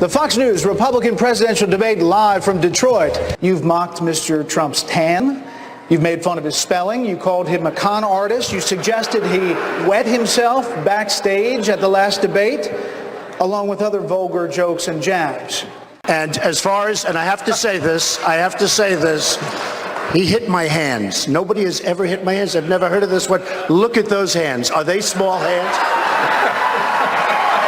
The Fox News Republican presidential debate live from Detroit. You've mocked Mr. Trump's tan. You've made fun of his spelling. You called him a con artist. You suggested he wet himself backstage at the last debate, along with other vulgar jokes and jabs. And as far as, and I have to say this, he hit my hands. Nobody has ever hit my hands. I've never heard of this one. Look at those hands. Are they small hands?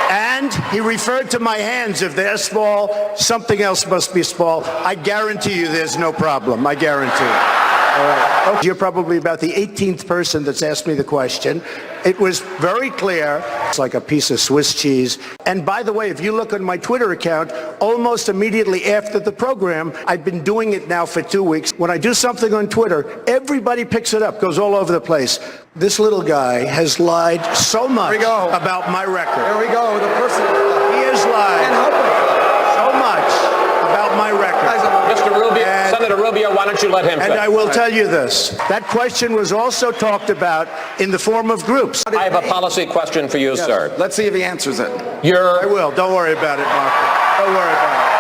And he referred to my hands. If they're small, something else must be small. I guarantee you there's no problem. I guarantee it. All right. Okay. You're probably about the 18th person that's asked me the question. It was very clear. It's like a piece of Swiss cheese. And by the way, if you look on my Twitter account, almost immediately after the program, I've been doing it now for 2 weeks. When I do something on Twitter, everybody picks it up, goes all over the place. This little guy has lied so much about my record. There we go. The person. He has lied so much about my record. Mr. Rubio, Senator Rubio, why don't you let him And say? I will tell you this. That question was also talked about in the form of groups. I have a policy question for you, sir. Let's see if he answers it. I will. Don't worry about it, Marco. Don't worry about it.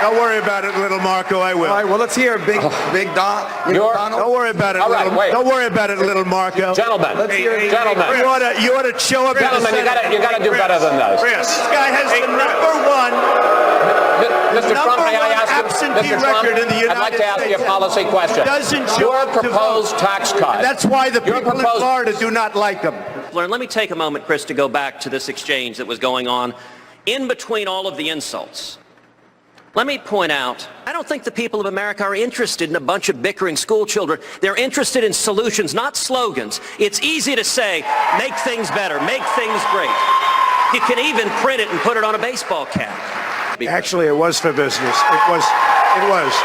Don't worry about it, little Marco. I will. All right, well, let's hear Big Donald. Don't worry about it, All right, wait. Don't worry about it, little Marco. Gentlemen, You ought to show up. Gentlemen, you got to do better than this. This guy has the number one Mr. Trump, may I ask you, absentee Mr. Trump, record in the I'd like United to ask you a States. policy question. Doesn't show Your up to proposed vote. tax cut. That's why the people in Florida do not like him. Let me take a moment, Chris, to go back to this exchange that was going on in between all of the insults. Let me point out, I don't think the people of America are interested in a bunch of bickering school children. They're interested in solutions, not slogans. It's easy to say, make things better, make things great. You can even print it and put it on a baseball cap. Actually, it was for business. It was for business.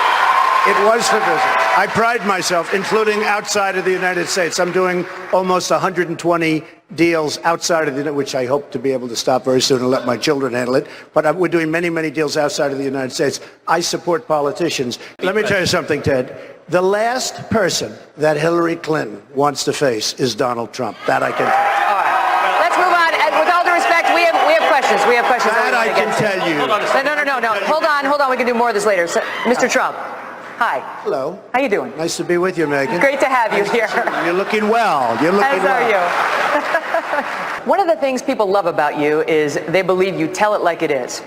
I pride myself, including outside of the United States. I'm doing almost 120 deals outside of the, which I hope to be able to stop very soon and let my children handle it. But we're doing many, many deals outside of the United States. I support politicians. Let me tell you something, Ted. The last person that Hillary Clinton wants to face is Donald Trump. That I can. All right. Let's move on. And with all due respect, we have questions. We have questions. That I can tell you. No. Hold on. We can do more of this later. So, Mr. Trump. Hi. Hello. How you doing? Nice to be with you, Megan. Great to have you here. You're looking well. You're looking well. As are you. One of the things people love about you is they believe you tell it like it is.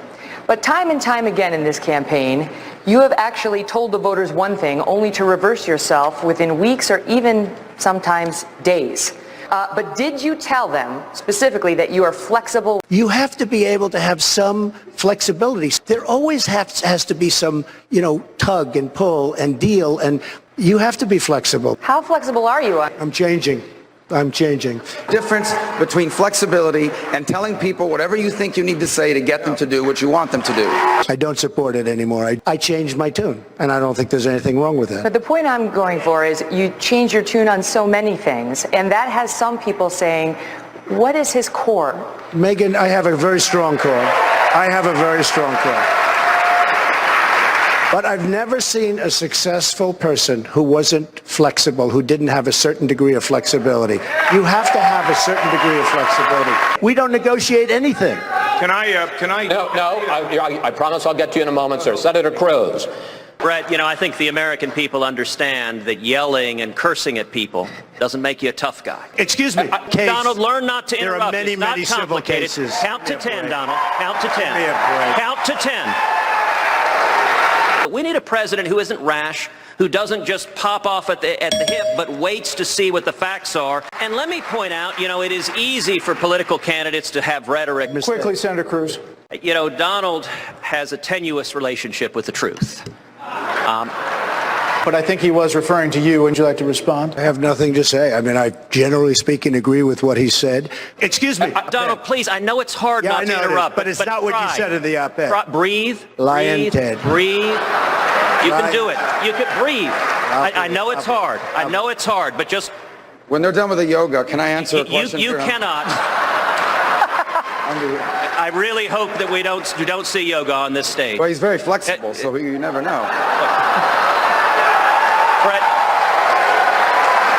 But time and time again in this campaign, you have actually told the voters one thing only to reverse yourself within weeks or even sometimes days. But did you tell them specifically that you are flexible? You have to be able to have some flexibility. There always has to be some, tug and pull and deal, and you have to be flexible. How flexible are you? I'm changing. Difference between flexibility and telling people whatever you think you need to say to get them to do what you want them to do. I don't support it anymore. I changed my tune, and I don't think there's anything wrong with that. But the point I'm going for is you change your tune on so many things, and that has some people saying, what is his core? Megan, I have a very strong core. But I've never seen a successful person who wasn't flexible, who didn't have a certain degree of flexibility. You have to have a certain degree of flexibility. We don't negotiate anything. Can I? No, I promise I'll get to you in a moment, sir. Senator Cruz. Brett, I think the American people understand that yelling and cursing at people doesn't make you a tough guy. Excuse me. Donald, learn not to interrupt. There are many civil cases. Count to 10, Donald. Count to 10. Count to 10. We need a president who isn't rash, who doesn't just pop off at the hip, but waits to see what the facts are. And let me point out, it is easy for political candidates to have rhetoric. Quickly, Senator Cruz. Donald has a tenuous relationship with the truth. But I think he was referring to you. Would you like to respond? I have nothing to say. I generally speaking, agree with what he said. Excuse me. Donald, please, I know it's hard not to interrupt. But it's not what you said in the op-ed. Breathe. Lion Ted. Breathe. You can do it. You can breathe. I know it's hard. But just... When they're done with the yoga, can I answer a question? You cannot. I really hope that we don't see yoga on this stage. Well, he's very flexible, so you never know. Brett.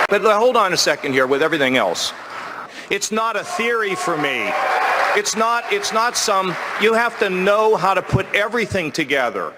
But hold on a second here with everything else. It's not a theory for me It's not some, you have to know how to put everything together.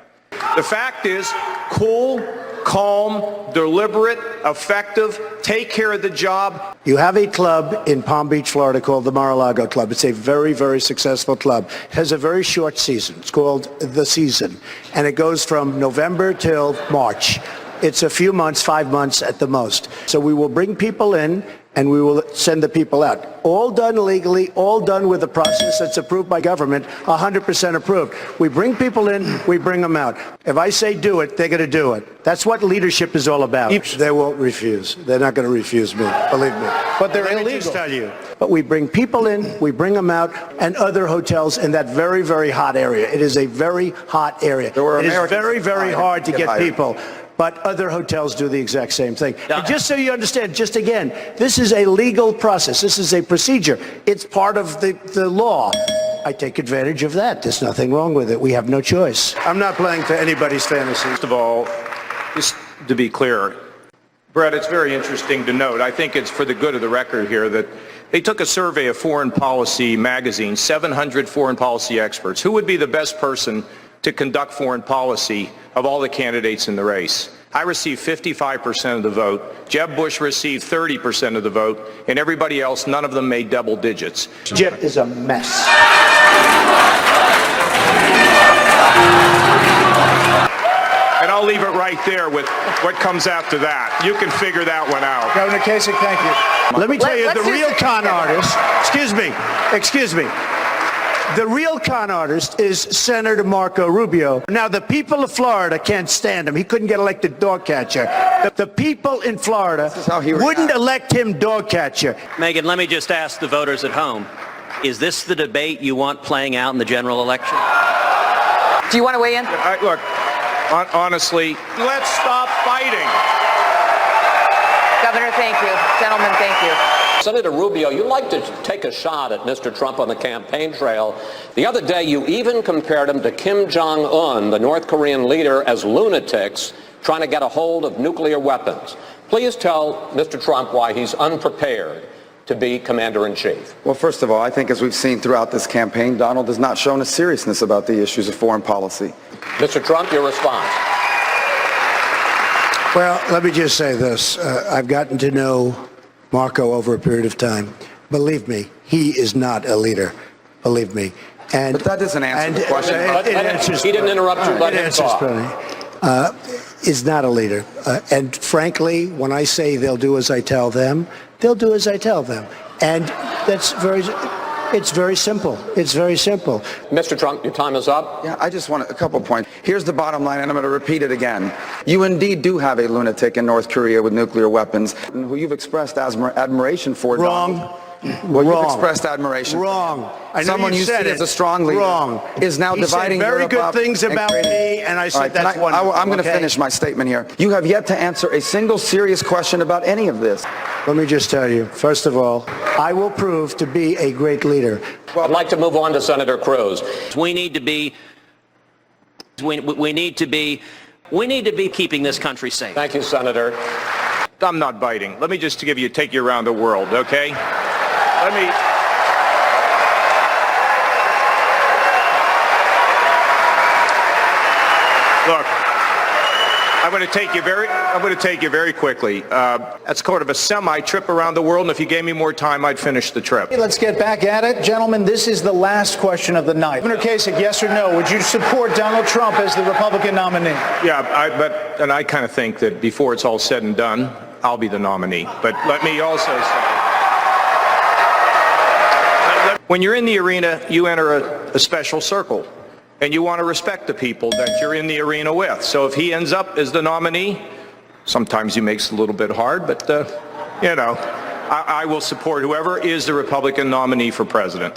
The fact is, cool, calm, deliberate, effective, take care of the job. You have a club in Palm Beach, Florida called the Mar-a-Lago Club. It's a very, very successful club. It has a very short season. It's called The Season. And it goes from November till March. It's a few months, 5 months at the most. So we will bring people in and we will send the people out. All done legally, all done with a process that's approved by government, 100% approved. We bring people in, we bring them out. If I say do it, they're going to do it. That's what leadership is all about. They won't refuse. They're not going to refuse me, believe me. But they're illegal. Let me just tell you. But we bring people in, we bring them out, and other hotels in that very, very hot area. It is a very hot area. It is very, very hard to get people. But other hotels do the exact same thing. And just so you understand, just again, this is a legal process. This is a procedure. It's part of the law. I take advantage of that. There's nothing wrong with it. We have no choice. I'm not playing for anybody's fantasy. First of all, just to be clear, Brett, it's very interesting to note, I think it's for the good of the record here, that they took a survey of Foreign Policy magazine, 700 foreign policy experts. Who would be the best person to conduct foreign policy of all the candidates in the race? I received 55% of the vote. Jeb Bush received 30% of the vote, and everybody else, none of them made double digits. Jeb is a mess. And I'll leave it right there with what comes after that. You can figure that one out. Governor Kasich, thank you. Let me tell you, the real con artist, excuse me. The real con artist is Senator Marco Rubio. Now, the people of Florida can't stand him. He couldn't get elected dog catcher. The people in Florida wouldn't elect him dog catcher. Megan, let me just ask the voters at home, is this the debate you want playing out in the general election? Do you want to weigh in? Look, honestly, let's stop fighting. Governor, thank you. Gentlemen, thank you. Senator Rubio, you like to take a shot at Mr. Trump on the campaign trail. The other day, you even compared him to Kim Jong-un, the North Korean leader, as lunatics trying to get a hold of nuclear weapons. Please tell Mr. Trump why he's unprepared to be commander-in-chief. Well, first of all, I think as we've seen throughout this campaign, Donald has not shown a seriousness about the issues of foreign policy. Mr. Trump, your response. Well, let me just say this. I've gotten to know Marco over a period of time. Believe me, he is not a leader. Believe me. But that doesn't answer the question. He didn't interrupt you, let him talk. Is not a leader. And frankly, when I say they'll do as I tell them, they'll do as I tell them. And it's very simple. It's very simple. Mr. Trump, your time is up. Yeah, I just want a couple points. Here's the bottom line, and I'm going to repeat it again. You indeed do have a lunatic in North Korea with nuclear weapons, who you've expressed admiration for. Wrong. Donald. Well, you've expressed admiration. Wrong. I know Someone you see as a strong leader. Wrong. Is now dividing Europe up. He said very good things about me, and I said that's wonderful. I'm going to finish my statement here. You have yet to answer a single serious question about any of this. Let me just tell you, first of all, I will prove to be a great leader. I'd like to move on to Senator Cruz. We need to be keeping this country safe. Thank you, Senator. I'm not biting. Let me just take you around the world, okay? Look, I'm going to take you very quickly. That's sort of a semi-trip around the world, and if you gave me more time, I'd finish the trip. Let's get back at it. Gentlemen, this is the last question of the night. Governor Kasich, yes or no, would you support Donald Trump as the Republican nominee? Yeah, and I kind of think that before it's all said and done, I'll be the nominee. But let me also say, when you're in the arena, you enter a special circle. And you want to respect the people that you're in the arena with. So if he ends up as the nominee, sometimes he makes it a little bit hard, but, I will support whoever is the Republican nominee for president.